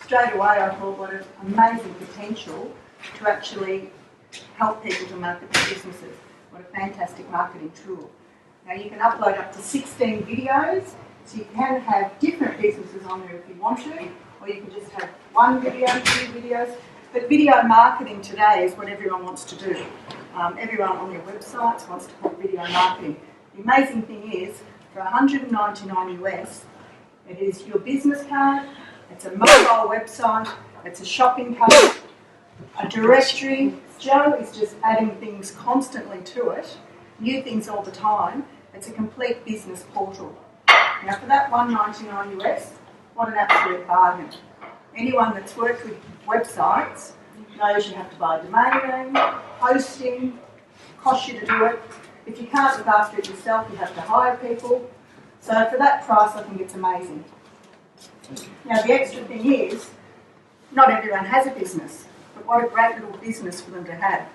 straight away I thought what an amazing potential to actually help people to market their businesses. What a fantastic marketing tool. Now you can upload up to 16 videos, so you can have different businesses on there if you want to, or you can just have one video, 2 videos. But video marketing today is what everyone wants to do. Everyone on their websites wants to put video marketing. The amazing thing is, for $199 US, it is your business card, it's a mobile website, it's a shopping cart, a directory. Joe is just adding things constantly to it, new things all the time. It's a complete business portal. Now for that $199 US, what an absolute bargain. Anyone that's worked with websites knows you have to buy a domain name, hosting, costs you to do it. If you can't look after it yourself, you have to hire people. So for that price, I think it's amazing. Now the extra thing is, not everyone has a business, but what a great little business for them to have.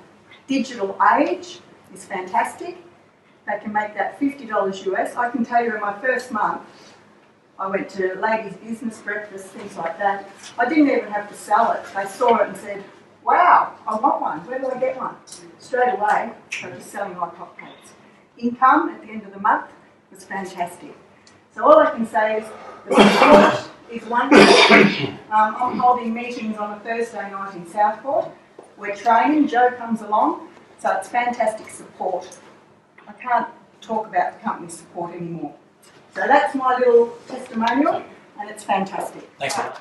Digital Age is fantastic. They can make that $50 US. I can tell you in my first month, I went to ladies' business breakfast, things like that. I didn't even have to sell it. They saw it and said, wow, I want one. Where do I get one? Straight away, I was just selling my hotcakes. Income at the end of the month was fantastic. So all I can say is the support is wonderful. I'm holding meetings on a Thursday night in Southport. We're training, Joe comes along, so it's fantastic support. I can't talk about the company support anymore. So that's my little testimonial, and it's fantastic. Thanks a lot.